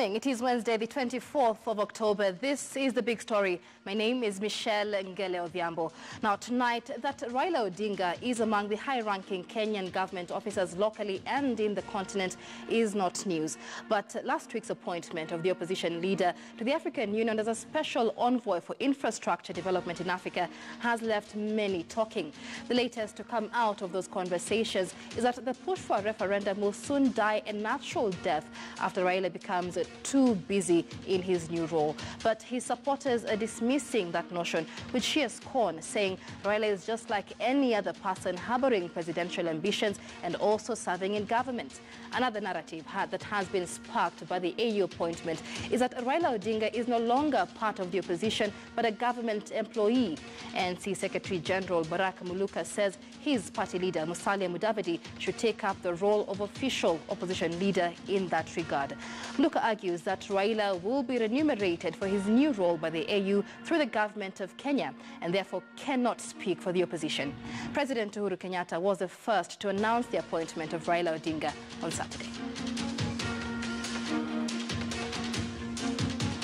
evening. It is Wednesday, the 24th of October. This is the big story. My name is Michelle Ngele Odhiambo. Now, tonight, that Raila Odinga is among the high-ranking Kenyan government officers locally and in the continent is not news. But last week's appointment of the opposition leader to the African Union as a special envoy for infrastructure development in Africa has left many talking. The latest to come out of those conversations is that the push for a referendum will soon die a natural death after Raila becomes too busy in his new role. But his supporters are dismissing that notion with sheer scorn, saying Raila is just like any other person harboring presidential ambitions and also serving in government. Another narrative that has been sparked by the AU appointment is that Raila Odinga is no longer part of the opposition but a government employee. NC Secretary General Barak Muluka says his party leader Musalia Mudavadi should take up the role of official opposition leader in that regard. Muluka argues that Raila will be remunerated for his new role by the AU through the government of Kenya and therefore cannot speak for the opposition. President Uhuru Kenyatta was the first to announce the appointment of Raila Odinga on Saturday.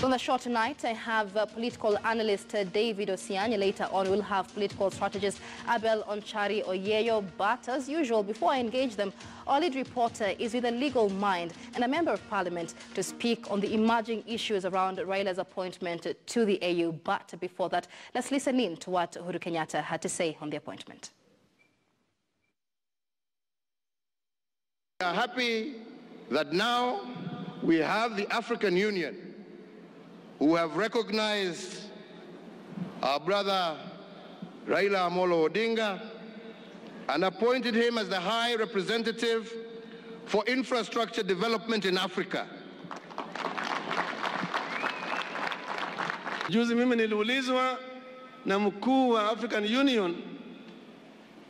On the show tonight, I have political analyst David Osianya. Later on, we'll have political strategist Abel Onchari Oyeyo. But as usual, before I engage them, our lead reporter is with a legal mind and a member of parliament to speak on the emerging issues around Raila's appointment to the AU. But before that, let's listen in to what Uhuru Kenyatta had to say on the appointment. We are happy that now we have the African Union who have recognized our brother Raila Odinga and appointed him as the High Representative for Infrastructure Development in Africa. Juzi mimi niliulizwa na mkuu wa African Union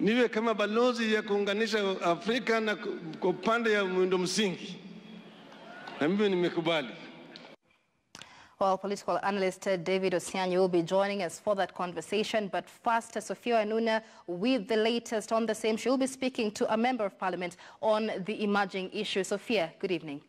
niwe kama balozi ya kuunganisha Afrika na kwa upande ya miundo msingi. Na mimi nimekubali. Well, political analyst David Osianya will be joining us for that conversation. But first, Sophia Anuna with the latest on the same. She will be speaking to a member of parliament on the emerging issue. Sophia, good evening.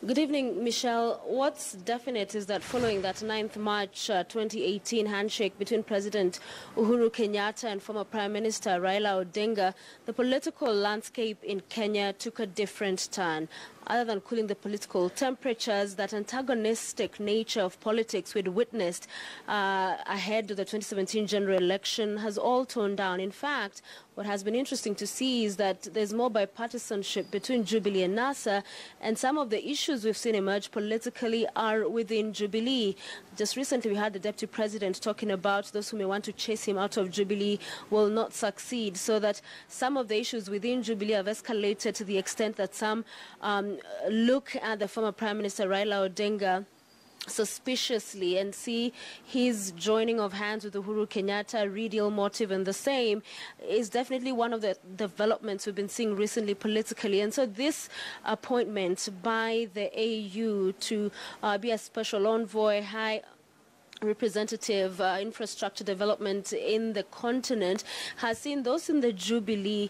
Good evening, Michelle. What's definite is that following that 9th March 2018 handshake between President Uhuru Kenyatta and former Prime Minister Raila Odinga, the political landscape in Kenya took a different turn. Other than cooling the political temperatures, that antagonistic nature of politics we'd witnessed ahead of the 2017 general election has all toned down. In fact, what has been interesting to see is that there's more bipartisanship between Jubilee and NASA, and some of the issues we've seen emerge politically are within Jubilee. Just recently, we had the Deputy President talking about those who may want to chase him out of Jubilee will not succeed, so that some of the issues within Jubilee have escalated to the extent that some look at the former Prime Minister Raila Odinga suspiciously and see his joining of hands with Uhuru Kenyatta, real motive and the same, is definitely one of the developments we've been seeing recently politically. And so this appointment by the AU to be a special envoy, high representative infrastructure development in the continent has seen those in the Jubilee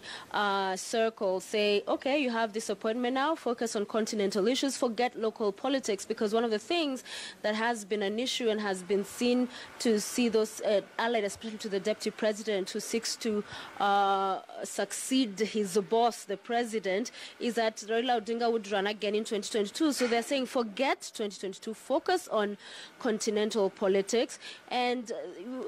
circle say, okay, you have this appointment now, focus on continental issues, forget local politics, because one of the things that has been an issue and has been seen to see those allied, especially to the Deputy President who seeks to succeed his boss, the President, is that Raila Odinga would run again in 2022. So they're saying forget 2022, focus on continental politics. And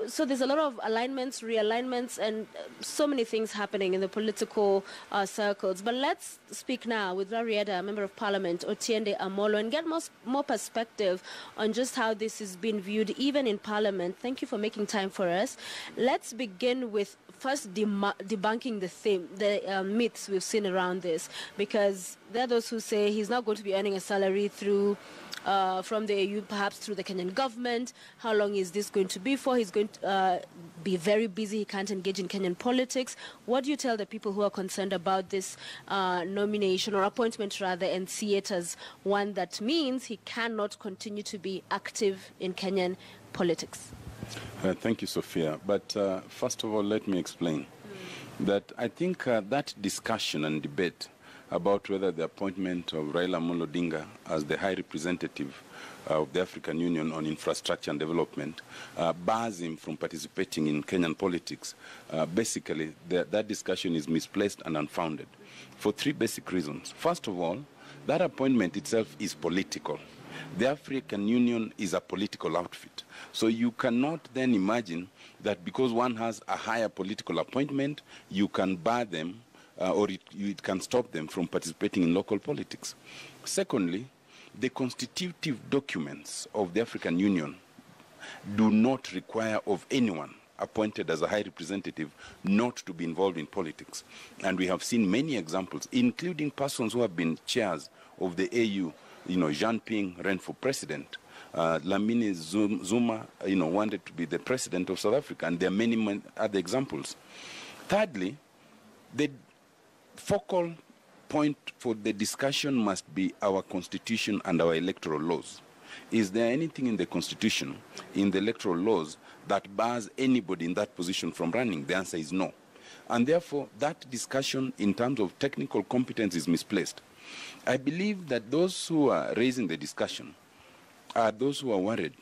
so there's a lot of alignments, realignments, and so many things happening in the political circles. But let's speak now with Rarieda, Member of Parliament, Otiende Amolo, and get more perspective on just how this has been viewed even in Parliament. Thank you for making time for us. Let's begin with first debunking the myths we've seen around this, because there are those who say he's not going to be earning a salary through from the AU, perhaps through the Kenyan government. How long is this going to be for? He's going to be very busy. He can't engage in Kenyan politics. What do you tell the people who are concerned about this nomination or appointment rather, and see it as one that means he cannot continue to be active in Kenyan politics? Thank you, Sophia. But first of all, let me explain that I think that discussion and debate about whether the appointment of Raila Odinga as the High Representative of the African Union on infrastructure and development bars him from participating in Kenyan politics, basically that discussion is misplaced and unfounded for three basic reasons. First of all, that appointment itself is political. The African Union is a political outfit. So you cannot then imagine that because one has a higher political appointment, you can bar them or it can stop them from participating in local politics. Secondly, the constitutive documents of the African Union do not require of anyone appointed as a high representative not to be involved in politics. And we have seen many examples, including persons who have been chairs of the AU. Jean Ping ran for president. Lamine Zuma, wanted to be the president of South Africa, and there are many other examples. Thirdly, the focal point for the discussion must be our constitution and our electoral laws. Is there anything in the constitution, in the electoral laws, that bars anybody in that position from running? The answer is no. And therefore, that discussion in terms of technical competence is misplaced. I believe that those who are raising the discussion are those who are worried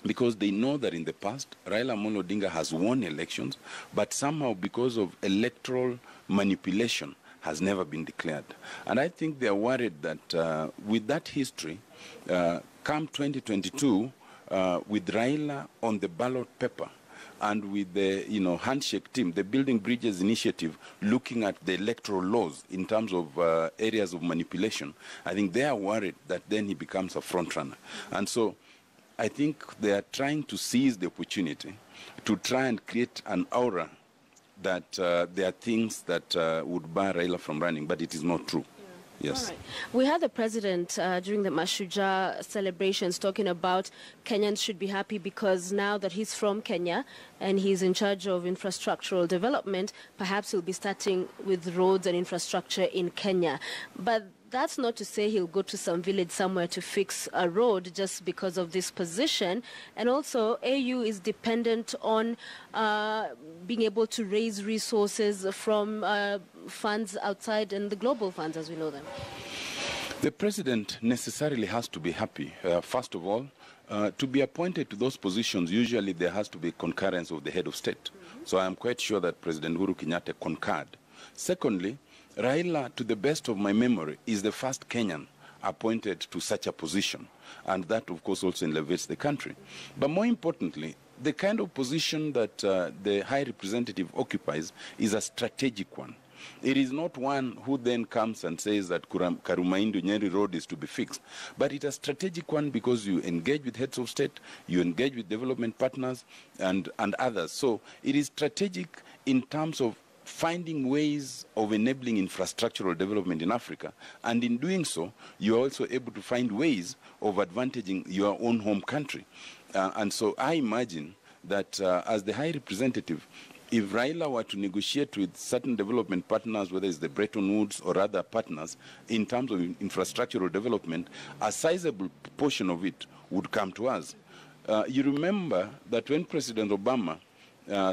because they know that in the past, Raila Odinga has won elections, but somehow because of electoral manipulation has never been declared. And I think they are worried that with that history, come 2022, with Raila on the ballot paper, and with the handshake team, the Building Bridges initiative, looking at the electoral laws in terms of areas of manipulation, I think they are worried that then he becomes a frontrunner. And so I think they are trying to seize the opportunity to try and create an aura that there are things that would bar Raila from running, but it is not true. Yes. All right. We had the president during the Mashujaa celebrations talking about Kenyans should be happy because now that he's from Kenya and he's in charge of infrastructural development, perhaps he'll be starting with roads and infrastructure in Kenya. But that's not to say he'll go to some village somewhere to fix a road just because of this position. And also, AU is dependent on being able to raise resources from funds outside and the global funds as we know them. The president necessarily has to be happy. First of all, to be appointed to those positions, usually there has to be concurrence of the head of state. So I am quite sure that President Uhuru Kenyatta concurred. Secondly, Raila, to the best of my memory, is the first Kenyan appointed to such a position. And that, of course, also elevates the country. But more importantly, the kind of position that the High Representative occupies is a strategic one. It is not one who then comes and says that Karumaindu Nyeri Road is to be fixed. But it's a strategic one because you engage with heads of state, you engage with development partners and others. So it is strategic in terms of finding ways of enabling infrastructural development in Africa. And in doing so, you are also able to find ways of advantaging your own home country. And so I imagine that as the High Representative, if Raila were to negotiate with certain development partners, whether it's the Bretton Woods or other partners, in terms of infrastructural development, a sizable portion of it would come to us. You remember that when President Obama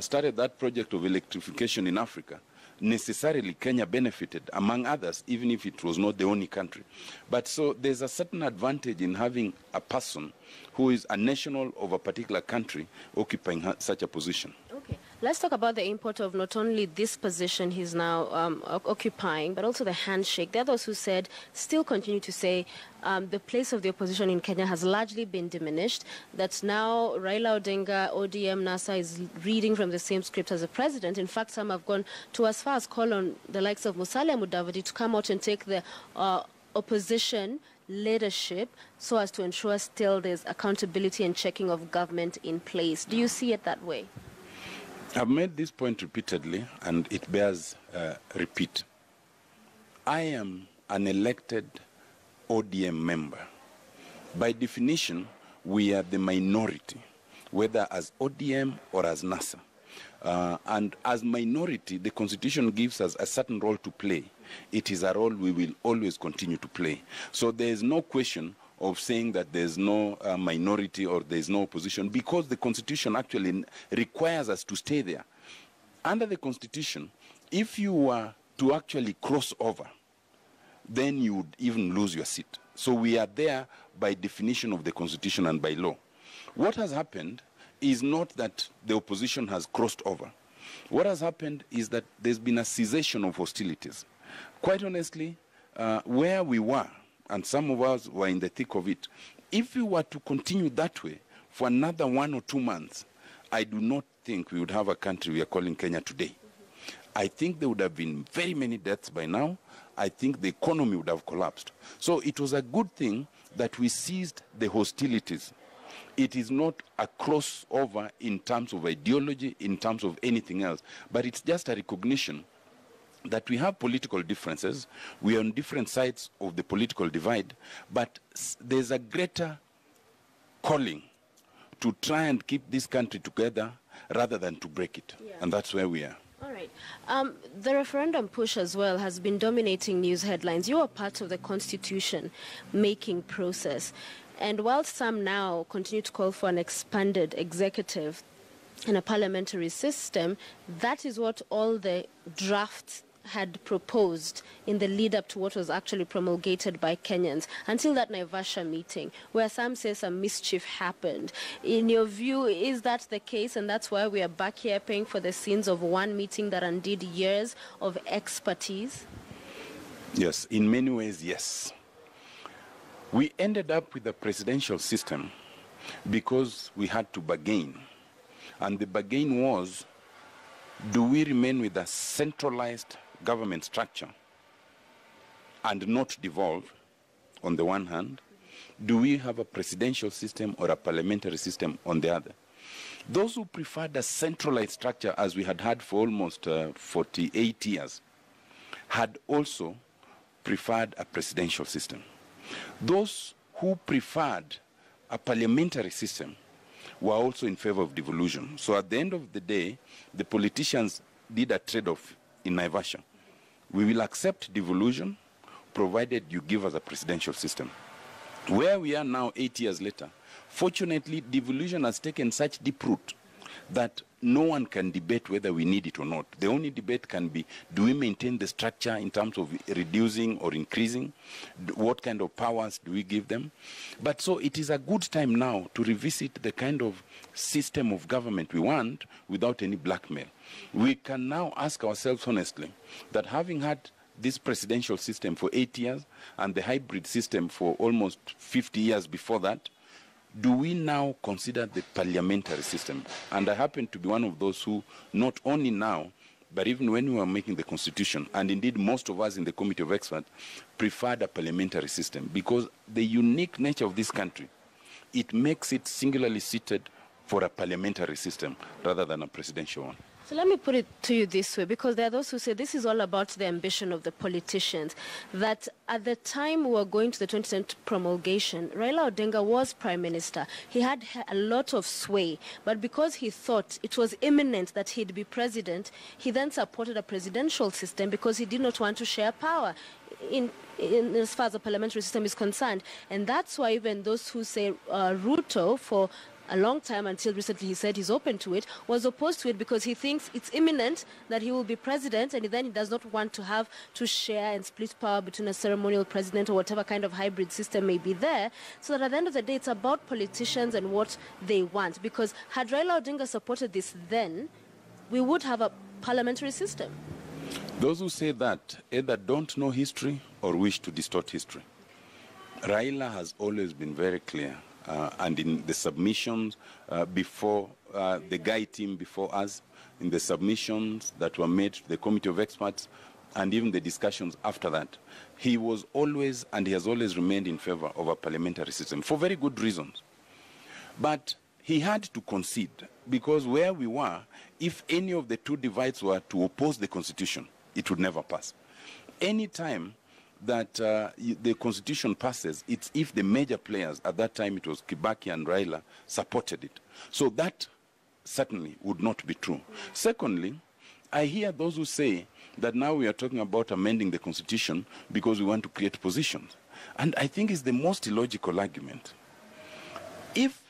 started that project of electrification in Africa, necessarily Kenya benefited, among others, even if it was not the only country. But so there's a certain advantage in having a person who is a national of a particular country occupying such a position. Okay. Let's talk about the import of not only this position he's now occupying, but also the handshake. There are those who said, still continue to say, the place of the opposition in Kenya has largely been diminished, that now Raila Odinga, ODM, NASA is reading from the same script as the president. In fact, some have gone to as far as call on the likes of Musalia Mudavadi to come out and take the opposition leadership so as to ensure still there's accountability and checking of government in place. Do you see it that way? I've made this point repeatedly, and it bears repeat. I am an elected ODM member. By definition, we are the minority, whether as ODM or as NASA. And as minority, the Constitution gives us a certain role to play. It is a role we will always continue to play. So there is no question of saying that there's no minority or there's no opposition, because the Constitution actually requires us to stay there. Under the Constitution, if you were to actually cross over then you would even lose your seat. So we are there by definition of the Constitution and by law. What has happened is not that the opposition has crossed over. What has happened is that there's been a cessation of hostilities. Quite honestly, where we were, and some of us were in the thick of it, if we were to continue that way for another 1 or 2 months, I do not think we would have a country we are calling Kenya today. I think there would have been very many deaths by now. I think the economy would have collapsed. So it was a good thing that we ceased the hostilities. It is not a crossover in terms of ideology, in terms of anything else, but it's just a recognition that we have political differences, we are on different sides of the political divide, but there's a greater calling to try and keep this country together rather than to break it. Yeah. And that's where we are. All right. The referendum push as well has been dominating news headlines. You are part of the constitution-making process. And while some now continue to call for an expanded executive and a parliamentary system, that is what all the drafts had proposed in the lead up to what was actually promulgated by Kenyans until that Naivasha meeting, where some say some mischief happened. In your view, is that the case, and that's why we are back here paying for the sins of one meeting that undid years of expertise? Yes, in many ways, yes. We ended up with a presidential system because we had to bargain. And the bargain was, do we remain with a centralized government structure and not devolve on the one hand? Do we have a presidential system or a parliamentary system on the other? Those who preferred a centralized structure, as we had had for almost 48 years, had also preferred a presidential system. Those who preferred a parliamentary system were also in favor of devolution. So at the end of the day, the politicians did a trade-off in Naivasha. We will accept devolution provided you give us a presidential system. Where we are now 8 years later, fortunately, devolution has taken such deep root that no one can debate whether we need it or not. The only debate can be, do we maintain the structure in terms of reducing or increasing? What kind of powers do we give them? But so it is a good time now to revisit the kind of system of government we want without any blackmail. We can now ask ourselves honestly that having had this presidential system for 8 years and the hybrid system for almost 50 years before that, do we now consider the parliamentary system? And I happen to be one of those who, not only now, but even when we were making the Constitution, and indeed most of us in the Committee of Experts, preferred a parliamentary system because the unique nature of this country, it makes it singularly suited for a parliamentary system rather than a presidential one. So let me put it to you this way, because there are those who say this is all about the ambition of the politicians, that at the time we were going to the 2010 promulgation, Raila Odinga was Prime Minister. He had a lot of sway, but because he thought it was imminent that he'd be president, he then supported a presidential system because he did not want to share power in as far as the parliamentary system is concerned. And that's why even those who say Ruto, for a long time until recently he said he's open to it, was opposed to it because he thinks it's imminent that he will be president, and then he does not want to have to share and split power between a ceremonial president or whatever kind of hybrid system may be there. So that at the end of the day, it's about politicians and what they want. Because had Raila Odinga supported this then, we would have a parliamentary system. Those who say that either don't know history or wish to distort history. Raila has always been very clear. And in the submissions before the Guy team before us, in the submissions that were made to the Committee of Experts, and even the discussions after that, he was always, and he has always remained in favor of a parliamentary system for very good reasons. But he had to concede, because where we were, if any of the two divides were to oppose the Constitution, it would never pass. Any time that the Constitution passes, it's if the major players, at that time it was Kibaki and Raila, supported it. So that certainly would not be true. Secondly, I hear those who say that now we are talking about amending the Constitution because we want to create positions. And I think it's the most illogical argument. If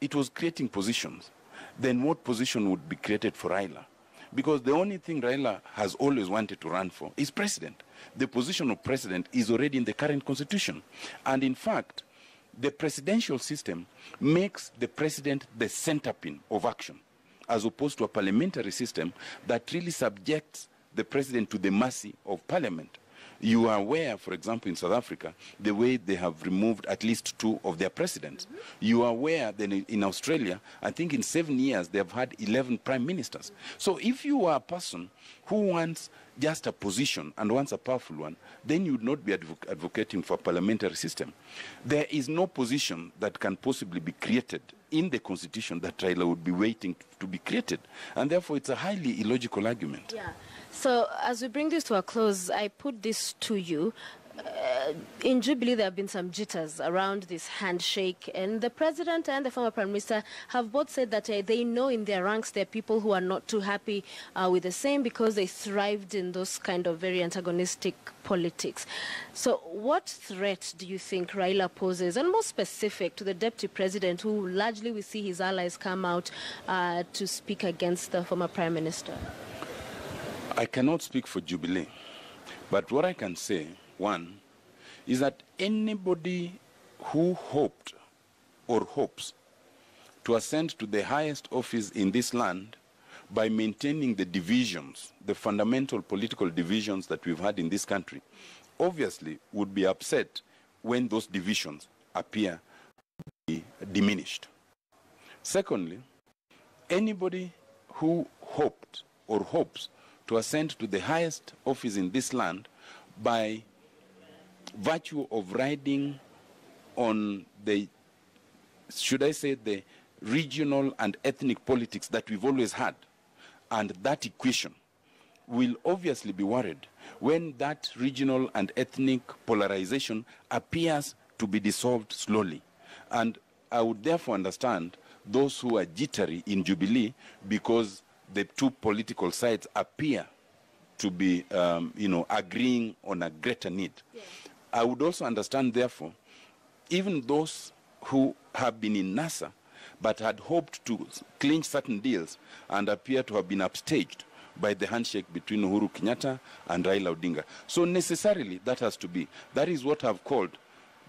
it was creating positions, then what position would be created for Raila? Because the only thing Raila has always wanted to run for is president. the position of president is already in the current constitution. And in fact, the presidential system makes the president the centerpin of action, as opposed to a parliamentary system that really subjects the president to the mercy of parliament. You are aware, for example, in South Africa, the way they have removed at least 2 of their presidents. You are aware that in Australia, I think in 7 years, they have had 11 prime ministers. So if you are a person who wants just a position and wants a powerful one, then you would not be advocating for a parliamentary system. There is no position that can possibly be created in the constitution that Raila would be waiting to be created. And therefore, it's a highly illogical argument. Yeah. So as we bring this to a close, I put this to you. In Jubilee, there have been some jitters around this handshake, and the president and the former prime minister have both said that they know in their ranks there are people who are not too happy with the same because they thrived in those kind of very antagonistic politics. So what threat do you think Raila poses, and more specific to the deputy president, who largely we see his allies come out to speak against the former prime minister? I cannot speak for Jubilee, but what I can say, one, is that anybody who hoped or hopes to ascend to the highest office in this land by maintaining the divisions, the fundamental political divisions that we've had in this country, obviously would be upset when those divisions appear to be diminished. Secondly, anybody who hoped or hopes to ascend to the highest office in this land by virtue of riding on the, should I say, the regional and ethnic politics that we've always had, and that equation will obviously be worried when that regional and ethnic polarization appears to be dissolved slowly. And I would therefore understand those who are jittery in Jubilee because the 2 political sides appear to be, agreeing on a greater need. Yeah. I would also understand, therefore, even those who have been in NASA but had hoped to clinch certain deals and appear to have been upstaged by the handshake between Uhuru Kenyatta and Raila Odinga. So necessarily that has to be. That is what I've called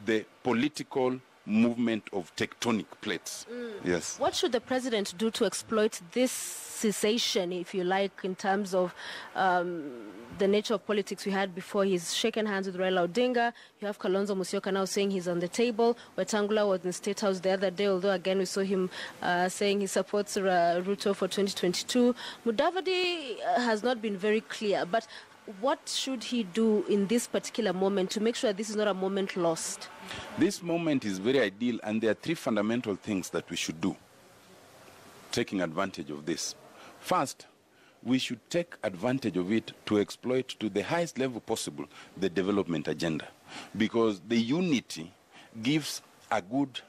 the political movement of tectonic plates. Yes. What should the president do to exploit this cessation, if you like, in terms of the nature of politics we had before? He's shaken hands with Raila Odinga. You have Kalonzo Musyoka now saying he's on the table. Wetangula was in State House the other day, although again we saw him saying he supports Ruto for 2022. Mudavadi has not been very clear, but what should he do in this particular moment to make sure that this is not a moment lost? This moment is very ideal, and there are 3 fundamental things that we should do, taking advantage of this. First, we should take advantage of it to exploit to the highest level possible the development agenda, because the unity gives a good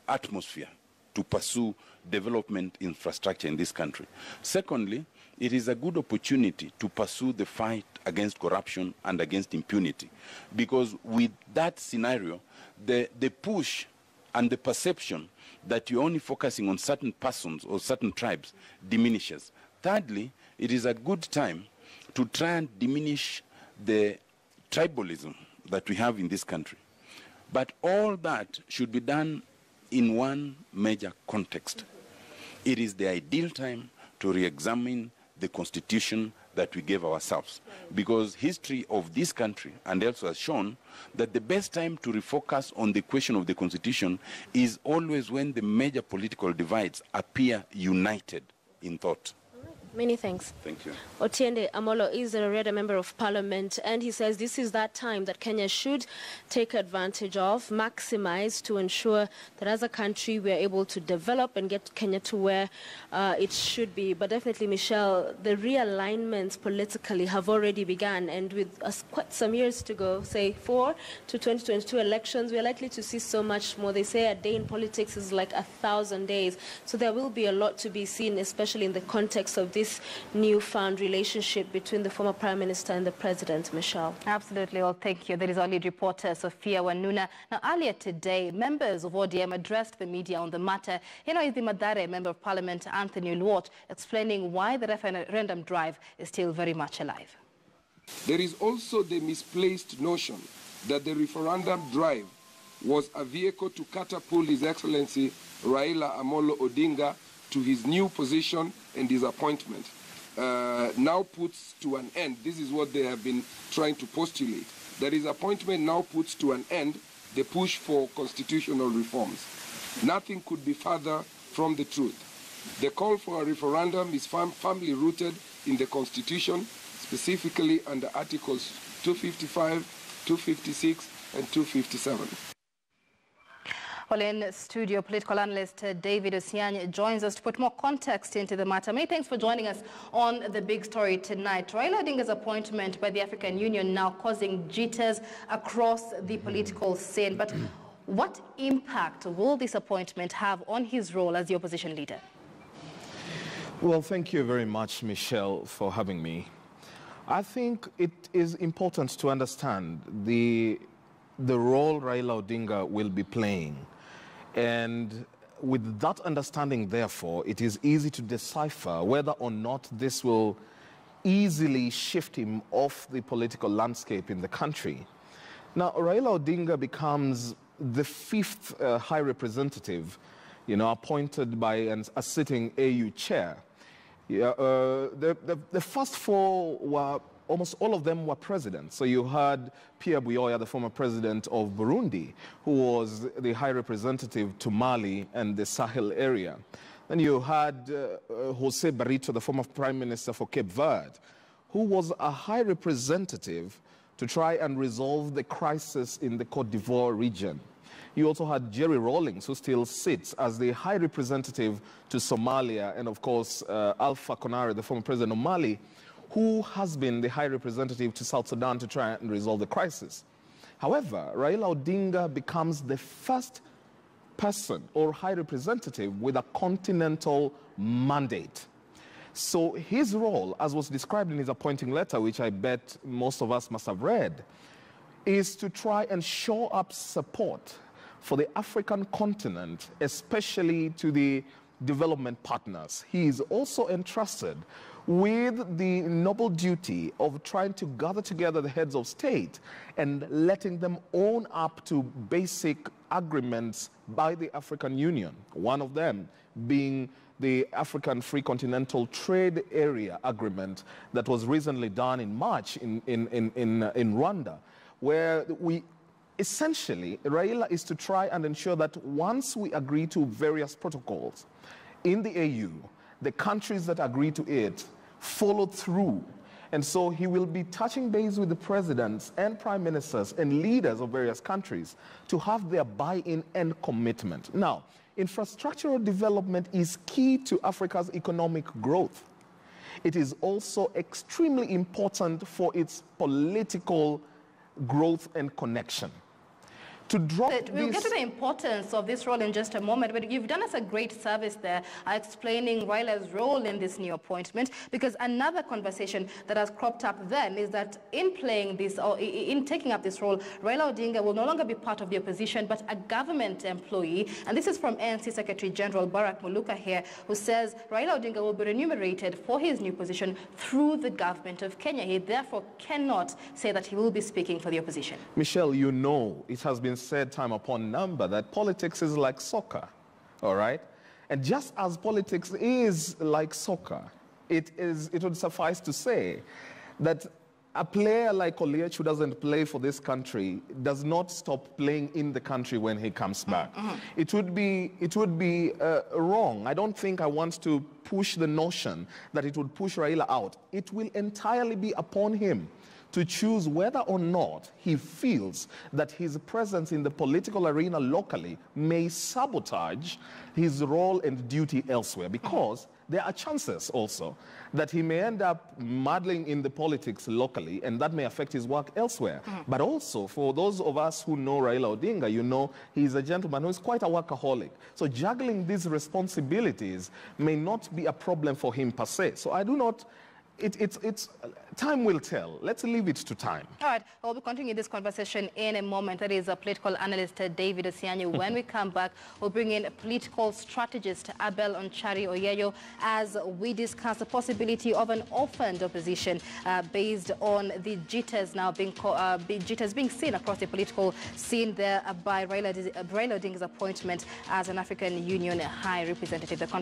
atmosphere to pursue development infrastructure in this country. Secondly, it is a good opportunity to pursue the fight against corruption and against impunity, because with that scenario, the push and the perception that you're only focusing on certain persons or certain tribes diminishes. Thirdly, it is a good time to try and diminish the tribalism that we have in this country. But all that should be done in one major context. It is the ideal time to re-examine the constitution that we gave ourselves, because history of this country and also has shown that the best time to refocus on the question of the constitution is always when the major political divides appear united in thought. Many thanks. Thank you. Otiende Amolo is a Reda member of parliament, and he says this is that time that Kenya should take advantage of, maximize, to ensure that as a country we are able to develop and get Kenya to where it should be. But definitely, Michelle, the realignments politically have already begun, and with quite some years to go, say 4 to 2022 elections, we are likely to see so much more. They say a day in politics is like 1,000 days. So there will be a lot to be seen, especially in the context of this newfound relationship between the former Prime Minister and the President, Michelle. Absolutely. Well, thank you. That is our lead reporter, Sophia Wanuna. Now, earlier today, members of ODM addressed the media on the matter. Here now is the Mathare Member of Parliament, Anthony Oluoch, explaining why the referendum drive is still very much alive. There is also the misplaced notion that the referendum drive was a vehicle to catapult His Excellency Raila Amolo Odinga to his new position, and his appointment now puts to an end. This is what they have been trying to postulate, that his appointment now puts to an end the push for constitutional reforms. Nothing could be further from the truth. The call for a referendum is firmly rooted in the Constitution, specifically under Articles 255, 256, and 257. Well, in studio, political analyst David Osiany joins us to put more context into the matter. Many thanks for joining us on the big story tonight. Raila Odinga's appointment by the African Union now causing jitters across the political scene. But what impact will this appointment have on his role as the opposition leader? Well, thank you very much, Michelle, for having me. I think it is important to understand the role Raila Odinga will be playing. And with that understanding, therefore, it is easy to decipher whether or not this will easily shift him off the political landscape in the country. Now, Raila Odinga becomes the fifth high representative, appointed by a sitting AU chair. The first four were, almost all of them were presidents. So you had Pierre Buyoya, the former president of Burundi, who was the high representative to Mali and the Sahel area. Then you had Jose Barrito, the former prime minister for Cape Verde, who was a high representative to try and resolve the crisis in the Cote d'Ivoire region. You also had Jerry Rawlings, who still sits as the high representative to Somalia, and of course Alpha Konare, the former president of Mali, who has been the high representative to South Sudan to try and resolve the crisis. However, Raila Odinga becomes the first person or high representative with a continental mandate. So his role, as was described in his appointing letter, which I bet most of us must have read, is to try and shore up support for the African continent, especially to the development partners. He is also entrusted with the noble duty of trying to gather together the heads of state and letting them own up to basic agreements by the African Union, one of them being the African Free Continental Trade Area Agreement that was recently done in March in Rwanda, where we essentially, Raila is to try and ensure that once we agree to various protocols in the AU, the countries that agree to it follow through. And so he will be touching base with the presidents and prime ministers and leaders of various countries to have their buy-in and commitment. Now, infrastructural development is key to Africa's economic growth. It is also extremely important for its political growth and connection. We'll get to the importance of this role in just a moment, but you've done us a great service there explaining Raila's role in this new appointment, because another conversation that has cropped up then is that in playing this, or in taking up this role, Raila Odinga will no longer be part of the opposition, but a government employee. And this is from ANC Secretary General Barack Muluka here, who says Raila Odinga will be remunerated for his new position through the government of Kenya. He therefore cannot say that he will be speaking for the opposition. Michelle, you know, it has been said time upon number that politics is like soccer, all right? And just as politics is like soccer, it would suffice to say that a player like Oluoch, who doesn't play for this country, does not stop playing in the country when he comes back. It would be wrong. I don't think I want to push the notion that it would push Raila out. It will entirely be upon him to choose whether or not he feels that his presence in the political arena locally may sabotage his role and duty elsewhere, because there are chances also that he may end up muddling in the politics locally, and that may affect his work elsewhere. But also, for those of us who know Raila Odinga, you know he's a gentleman who is quite a workaholic. So juggling these responsibilities may not be a problem for him per se. So I do not time will tell. Let's leave it to time. All right, we'll be continuing this conversation in a moment. That is political analyst David Osianyu. When we come back, we'll bring in political strategist Abel Onchari Oyeyo as we discuss the possibility of an orphaned opposition based on the jitters now jitters being seen across the political scene there by Raila Odinga's appointment as an African Union High Representative. The conversation